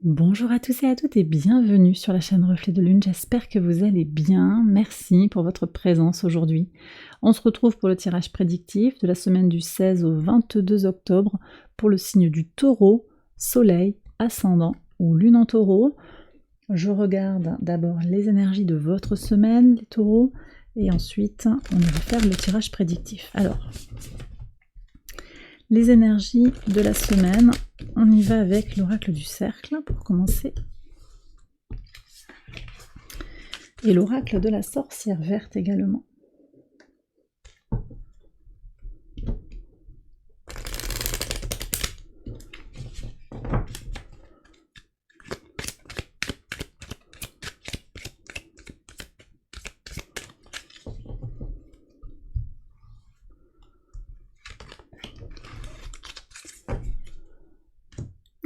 Bonjour à tous et à toutes et bienvenue sur la chaîne Reflet de Lune, j'espère que vous allez bien, merci pour votre présence aujourd'hui. On se retrouve pour le tirage prédictif de la semaine du 16 au 22 octobre pour le signe du Taureau, Soleil, Ascendant ou Lune en Taureau. Je regarde d'abord les énergies de votre semaine, les Taureaux, et ensuite on va faire le tirage prédictif. Alors, les énergies de la semaine, on y va avec l'oracle du cercle pour commencer. Et l'oracle de la sorcière verte également.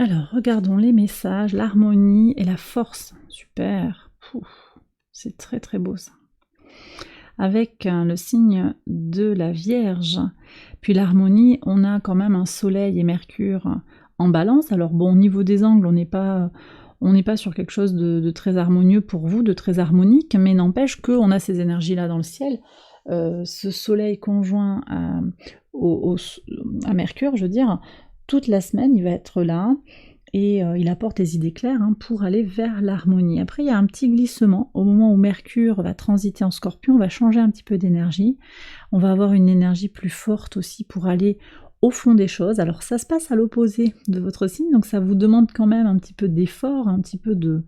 Alors, regardons les messages, l'harmonie et la force. Super. C'est très très beau ça. Avec le signe de la Vierge. Puis l'harmonie, on a quand même un Soleil et Mercure en balance. Alors bon, au niveau des angles, on n'est pas sur quelque chose de très harmonieux pour vous, de très harmonique, mais n'empêche qu'on a ces énergies-là dans le ciel. Ce Soleil conjoint à Mercure, je veux dire, toute la semaine, il va être là, et il apporte des idées claires pour aller vers l'harmonie. Après, il y a un petit glissement. Au moment où Mercure va transiter en Scorpion, on va changer un petit peu d'énergie. On va avoir une énergie plus forte aussi pour aller au fond des choses. Alors ça se passe à l'opposé de votre signe, donc ça vous demande quand même un petit peu d'effort, un petit peu de...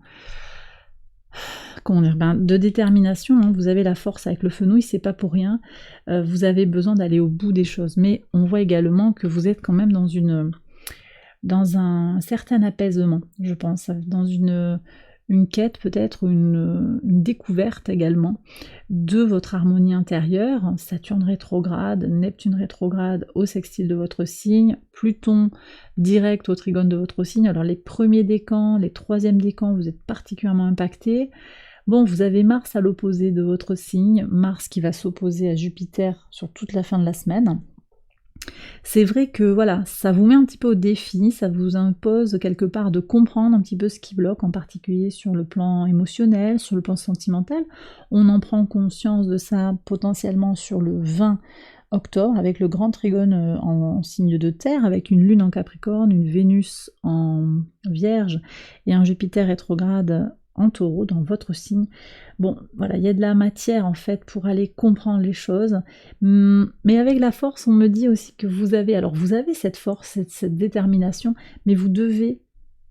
comment dire, de détermination. Vous avez la force avec le fenouil, c'est pas pour rien. Vous avez besoin d'aller au bout des choses. Mais on voit également que vous êtes quand même dans un certain apaisement, je pense, dans une quête peut-être, une découverte également de votre harmonie intérieure. Saturne rétrograde, Neptune rétrograde au sextile de votre signe, Pluton direct au trigone de votre signe. Alors les premiers décans, les troisièmes décans, vous êtes particulièrement impactés. Bon, vous avez Mars à l'opposé de votre signe, Mars qui va s'opposer à Jupiter sur toute la fin de la semaine. C'est vrai que voilà, ça vous met un petit peu au défi, ça vous impose quelque part de comprendre un petit peu ce qui bloque, en particulier sur le plan émotionnel, sur le plan sentimental. On en prend conscience de ça potentiellement sur le 20 octobre, avec le grand trigone en signe de terre, avec une lune en Capricorne, une Vénus en Vierge et un Jupiter rétrograde en Taureau dans votre signe. Bon, voilà, il y a de la matière en fait pour aller comprendre les choses, mais avec la force, on me dit aussi que vous avez cette force, cette détermination, mais vous devez,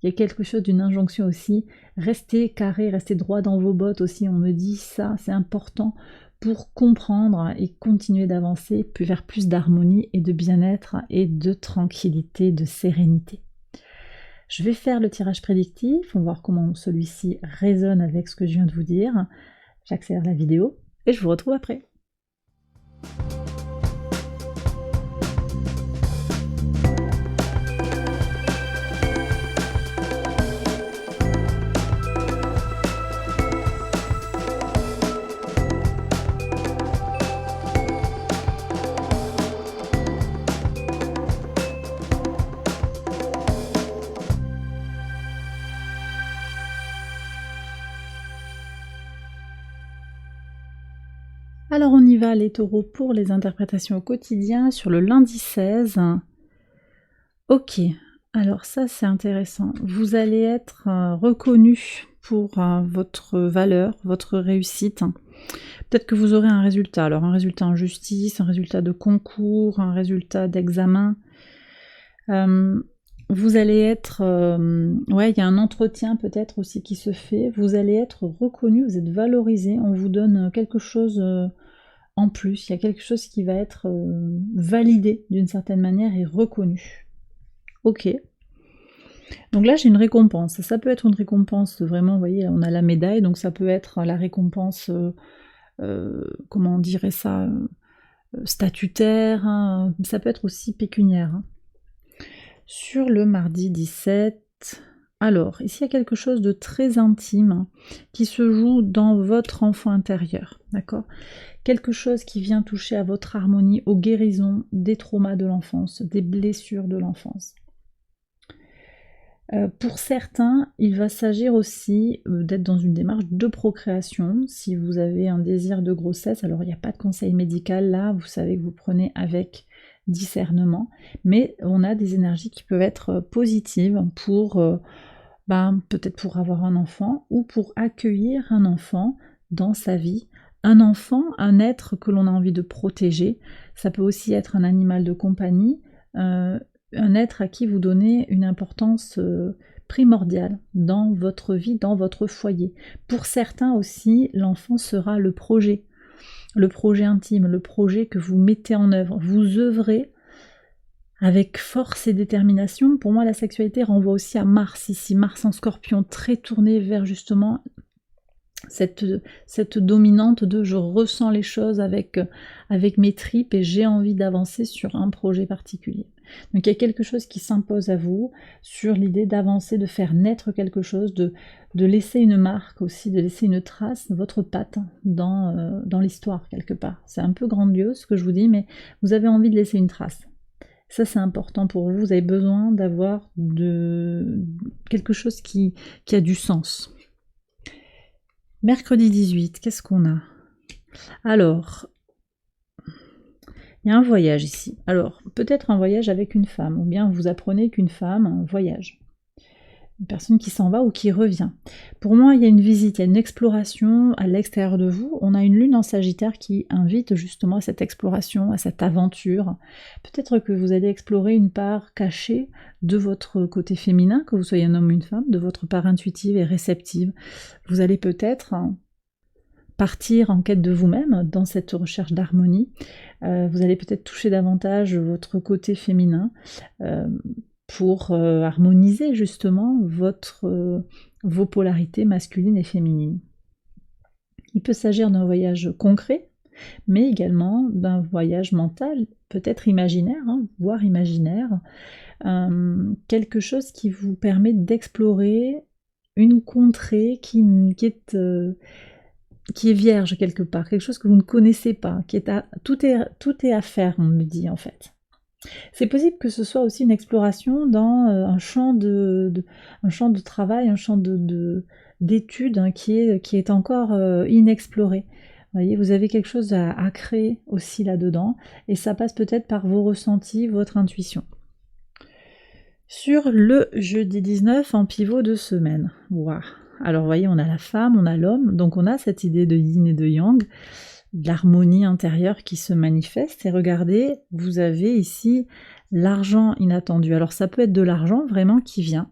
il y a quelque chose d'une injonction aussi, rester carré, rester droit dans vos bottes aussi, on me dit ça, c'est important pour comprendre et continuer d'avancer vers plus d'harmonie et de bien-être et de tranquillité, de sérénité. Je vais faire le tirage prédictif, on va voir comment celui-ci résonne avec ce que je viens de vous dire. J'accélère la vidéo et je vous retrouve après. Alors on y va les taureaux pour les interprétations au quotidien sur le lundi 16. Ok, alors ça c'est intéressant. Vous allez être reconnu pour votre valeur, votre réussite. Peut-être que vous aurez un résultat. Alors un résultat en justice, un résultat de concours, un résultat d'examen. Vous allez être... ouais, il y a un entretien peut-être aussi qui se fait. Vous allez être reconnu, vous êtes valorisé. On vous donne quelque chose en plus. Il y a quelque chose qui va être validé d'une certaine manière et reconnu. Ok. Donc là, j'ai une récompense. Ça peut être une récompense, vraiment, vous voyez, on a la médaille, donc ça peut être la récompense, comment on dirait ça, statutaire, hein, ça peut être aussi pécuniaire. Hein. Sur le mardi 17, alors, ici il y a quelque chose de très intime qui se joue dans votre enfant intérieur, d'accord ? Quelque chose qui vient toucher à votre harmonie, aux guérisons des traumas de l'enfance, des blessures de l'enfance. Pour certains, il va s'agir aussi d'être dans une démarche de procréation. Si vous avez un désir de grossesse, alors il n'y a pas de conseil médical là, vous savez que vous prenez avec discernement, mais on a des énergies qui peuvent être positives pour peut-être pour avoir un enfant ou pour accueillir un enfant dans sa vie. Un enfant, un être que l'on a envie de protéger, ça peut aussi être un animal de compagnie, un être à qui vous donnez une importance primordiale dans votre vie, dans votre foyer. Pour certains aussi, l'enfant sera le projet intime, le projet que vous mettez en œuvre. Vous œuvrez avec force et détermination. Pour moi, la sexualité renvoie aussi à Mars ici, Mars en Scorpion, très tourné vers justement cette dominante de je ressens les choses avec mes tripes et j'ai envie d'avancer sur un projet particulier. Donc il y a quelque chose qui s'impose à vous sur l'idée d'avancer, de faire naître quelque chose, de laisser une marque aussi, de laisser une trace, votre patte dans l'histoire quelque part. C'est un peu grandiose ce que je vous dis, mais vous avez envie de laisser une trace. Ça c'est important pour vous, vous avez besoin d'avoir quelque chose qui a du sens. Mercredi 18, qu'est-ce qu'on a? Alors, il y a un voyage ici. Alors, peut-être un voyage avec une femme, ou bien vous apprenez qu'une femme voyage. Une personne qui s'en va ou qui revient. Pour moi, il y a une visite, il y a une exploration à l'extérieur de vous. On a une lune en Sagittaire qui invite justement à cette exploration, à cette aventure. Peut-être que vous allez explorer une part cachée de votre côté féminin, que vous soyez un homme ou une femme, de votre part intuitive et réceptive. Vous allez peut-être partir en quête de vous-même dans cette recherche d'harmonie. Vous allez peut-être toucher davantage votre côté féminin pour harmoniser justement vos polarités masculines et féminines. Il peut s'agir d'un voyage concret, mais également d'un voyage mental, peut-être imaginaire, voire imaginaire, quelque chose qui vous permet d'explorer une contrée qui est vierge quelque part, quelque chose que vous ne connaissez pas, tout est à faire, on me dit en fait. C'est possible que ce soit aussi une exploration dans un champ de travail, un champ d'études qui est encore inexploré. Vous voyez, vous avez quelque chose à créer aussi là-dedans, et ça passe peut-être par vos ressentis, votre intuition. Sur le jeudi 19, en pivot de semaine. Wow. Alors vous voyez, on a la femme, on a l'homme, donc on a cette idée de yin et de yang, de l'harmonie intérieure qui se manifeste. Et regardez, vous avez ici l'argent inattendu. Alors ça peut être de l'argent vraiment qui vient.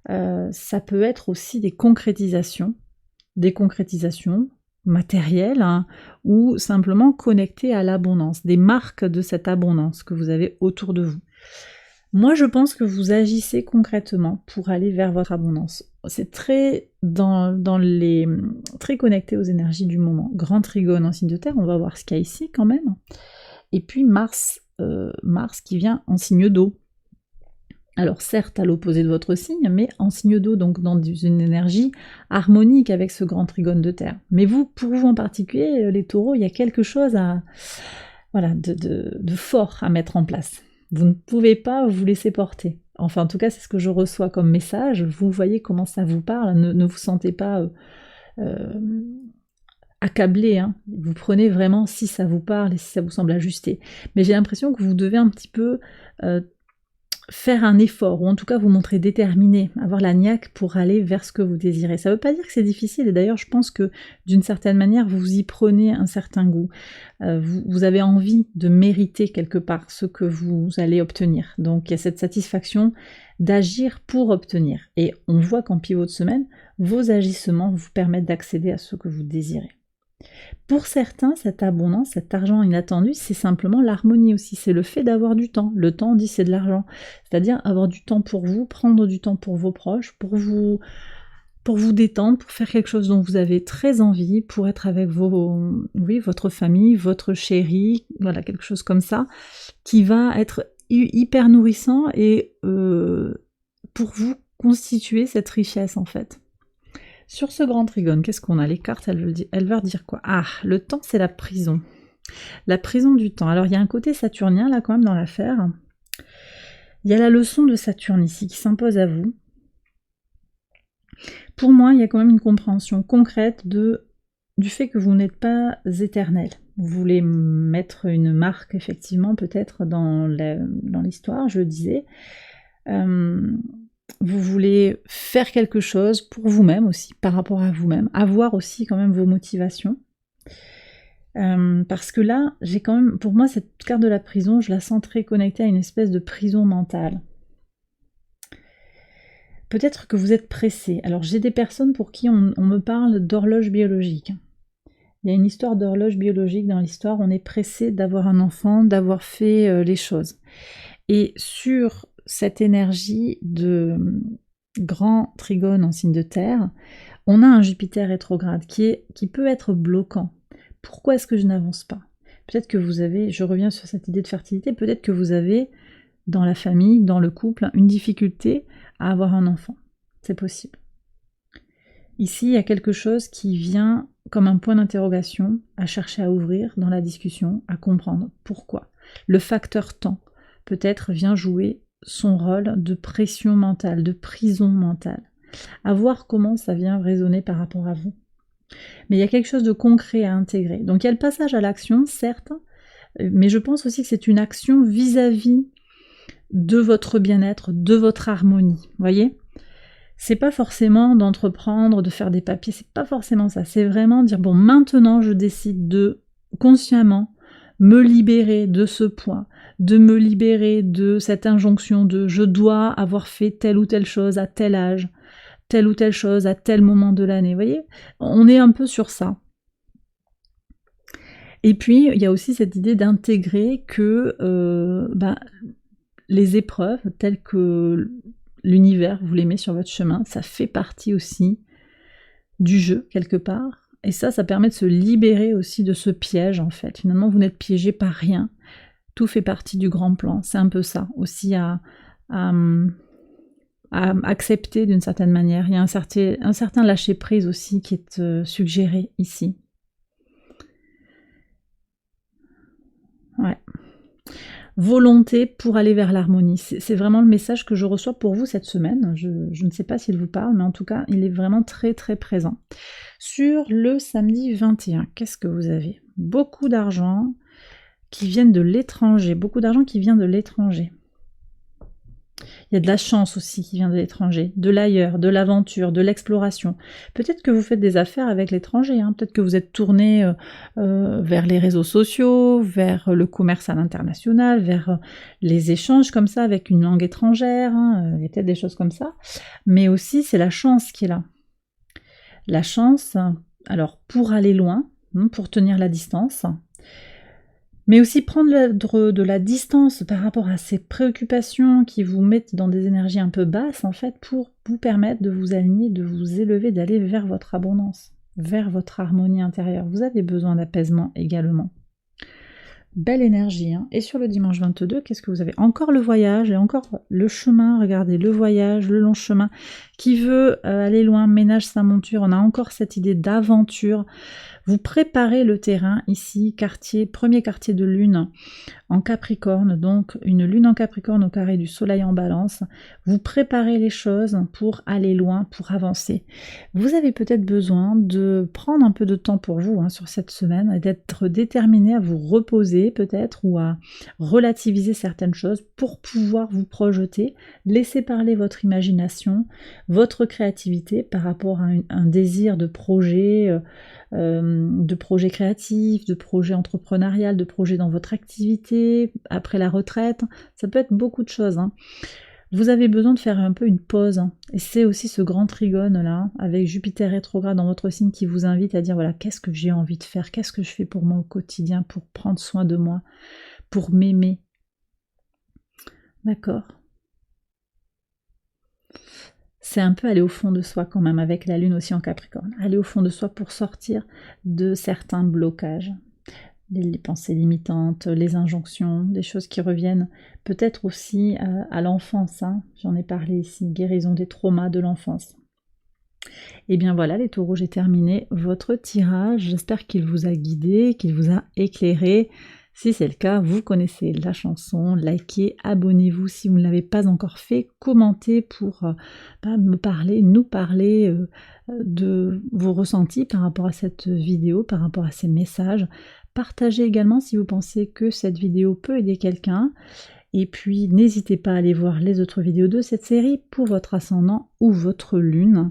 Ça peut être aussi des concrétisations matérielles ou simplement connectées à l'abondance, des marques de cette abondance que vous avez autour de vous. Moi, je pense que vous agissez concrètement pour aller vers votre abondance. C'est très très connecté aux énergies du moment. Grand trigone en signe de terre, on va voir ce qu'il y a ici quand même. Et puis Mars qui vient en signe d'eau. Alors certes à l'opposé de votre signe, mais en signe d'eau, donc dans une énergie harmonique avec ce grand trigone de terre. Mais pour vous en particulier, les taureaux, il y a quelque chose de fort à mettre en place. Vous ne pouvez pas vous laisser porter. Enfin, en tout cas, c'est ce que je reçois comme message. Vous voyez comment ça vous parle. Ne vous sentez pas accablé. Vous prenez vraiment si ça vous parle et si ça vous semble ajusté. Mais j'ai l'impression que vous devez un petit peu faire un effort, ou en tout cas vous montrer déterminé, avoir la niaque pour aller vers ce que vous désirez. Ça ne veut pas dire que c'est difficile, et d'ailleurs je pense que d'une certaine manière vous y prenez un certain goût. Vous avez envie de mériter quelque part ce que vous allez obtenir. Donc il y a cette satisfaction d'agir pour obtenir. Et on voit qu'en pivot de semaine, vos agissements vous permettent d'accéder à ce que vous désirez. Pour certains, cette abondance, cet argent inattendu, c'est simplement l'harmonie aussi, c'est le fait d'avoir du temps. Le temps, on dit, c'est de l'argent. C'est-à-dire avoir du temps pour vous, prendre du temps pour vos proches, pour vous détendre, pour faire quelque chose dont vous avez très envie, pour être avec votre famille, votre chéri, voilà, quelque chose comme ça, qui va être hyper nourrissant et pour vous constituer cette richesse en fait. Sur ce grand trigone, qu'est-ce qu'on a? Les cartes, elles veulent dire quoi? Ah, le temps, c'est la prison. La prison du temps. Alors, il y a un côté saturnien, là, quand même, dans l'affaire. Il y a la leçon de Saturne, ici, qui s'impose à vous. Pour moi, il y a quand même une compréhension concrète du fait que vous n'êtes pas éternel. Vous voulez mettre une marque, effectivement, peut-être dans l'histoire, je le disais. Vous voulez faire quelque chose pour vous-même aussi, par rapport à vous-même, avoir aussi quand même vos motivations. Parce que là, j'ai quand même, pour moi, cette carte de la prison, je la sens très connectée à une espèce de prison mentale. Peut-être que vous êtes pressé. Alors j'ai des personnes pour qui on me parle d'horloge biologique. Il y a une histoire d'horloge biologique dans l'histoire, on est pressé d'avoir un enfant, d'avoir fait les choses. Et sur cette énergie de grand trigone en signe de terre, on a un Jupiter rétrograde qui peut être bloquant. Pourquoi est-ce que je n'avance pas? Peut-être que vous avez, je reviens sur cette idée de fertilité, peut-être que vous avez dans la famille, dans le couple, une difficulté à avoir un enfant. C'est possible. Ici, il y a quelque chose qui vient comme un point d'interrogation à chercher à ouvrir dans la discussion, à comprendre pourquoi. Le facteur temps, peut-être, vient jouer son rôle de pression mentale, de prison mentale. À voir comment ça vient résonner par rapport à vous. Mais il y a quelque chose de concret à intégrer. Donc il y a le passage à l'action, certes, mais je pense aussi que c'est une action vis-à-vis de votre bien-être, de votre harmonie. Voyez ? C'est pas forcément d'entreprendre, de faire des papiers, c'est pas forcément ça. C'est vraiment dire, bon, maintenant je décide de consciemment me libérer de ce poids, de me libérer de cette injonction de je dois avoir fait telle ou telle chose à tel âge, telle ou telle chose à tel moment de l'année. Vous voyez ? On est un peu sur ça. Et puis, il y a aussi cette idée d'intégrer que les épreuves, telles que l'univers vous les met sur votre chemin, ça fait partie aussi du jeu, quelque part. Et ça permet de se libérer aussi de ce piège, en fait. Finalement, vous n'êtes piégé par rien. Tout fait partie du grand plan. C'est un peu ça, aussi à accepter d'une certaine manière. Il y a un certain lâcher-prise aussi qui est suggéré ici. Ouais. Volonté pour aller vers l'harmonie. C'est vraiment le message que je reçois pour vous cette semaine. Je ne sais pas s'il vous parle, mais en tout cas, il est vraiment très très présent. Sur le samedi 21, qu'est-ce que vous avez? Beaucoup d'argent qui viennent de l'étranger. Beaucoup d'argent qui vient de l'étranger. Il y a de la chance aussi qui vient de l'étranger, de l'ailleurs, de l'aventure, de l'exploration. Peut-être que vous faites des affaires avec l'étranger, hein. Peut-être que vous êtes tourné vers les réseaux sociaux, vers le commerce à l'international, vers les échanges comme ça avec une langue étrangère, hein. Il y a peut-être des choses comme ça. Mais aussi, c'est la chance qui est là. La chance, alors pour aller loin, pour tenir la distance, mais aussi prendre de la distance par rapport à ces préoccupations qui vous mettent dans des énergies un peu basses, en fait, pour vous permettre de vous aligner, de vous élever, d'aller vers votre abondance, vers votre harmonie intérieure. Vous avez besoin d'apaisement également. Belle énergie, hein. Et sur le dimanche 22, qu'est-ce que vous avez? Encore le voyage et encore le chemin, regardez, le voyage, le long chemin, qui veut aller loin, ménage sa monture, on a encore cette idée d'aventure. Vous préparez le terrain ici, premier quartier de lune en Capricorne, donc une lune en Capricorne au carré du soleil en balance. Vous préparez les choses pour aller loin, pour avancer. Vous avez peut-être besoin de prendre un peu de temps pour vous sur cette semaine et d'être déterminé à vous reposer peut-être ou à relativiser certaines choses pour pouvoir vous projeter, laisser parler votre imagination, votre créativité par rapport à un désir de projet créatif, de projet entrepreneurial, de projet dans votre activité, après la retraite, ça peut être beaucoup de choses. Vous avez besoin de faire un peu une pause, et c'est aussi ce grand trigone là, avec Jupiter rétrograde dans votre signe qui vous invite à dire voilà, qu'est-ce que j'ai envie de faire, qu'est-ce que je fais pour moi au quotidien, pour prendre soin de moi, pour m'aimer. D'accord ? C'est un peu aller au fond de soi quand même, avec la lune aussi en Capricorne. Aller au fond de soi pour sortir de certains blocages. Les pensées limitantes, les injonctions, des choses qui reviennent peut-être aussi à l'enfance. J'en ai parlé ici, guérison des traumas de l'enfance. Et bien voilà, les taureaux, j'ai terminé votre tirage. J'espère qu'il vous a guidé, qu'il vous a éclairé. Si c'est le cas, vous connaissez la chanson, likez, abonnez-vous si vous ne l'avez pas encore fait, commentez pour me parler, nous parler de vos ressentis par rapport à cette vidéo, par rapport à ces messages. Partagez également si vous pensez que cette vidéo peut aider quelqu'un. Et puis n'hésitez pas à aller voir les autres vidéos de cette série pour votre ascendant ou votre lune.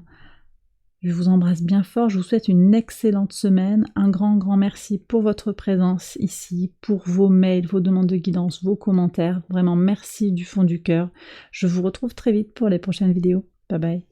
Je vous embrasse bien fort, je vous souhaite une excellente semaine, un grand merci pour votre présence ici, pour vos mails, vos demandes de guidance, vos commentaires, vraiment merci du fond du cœur. Je vous retrouve très vite pour les prochaines vidéos. Bye bye.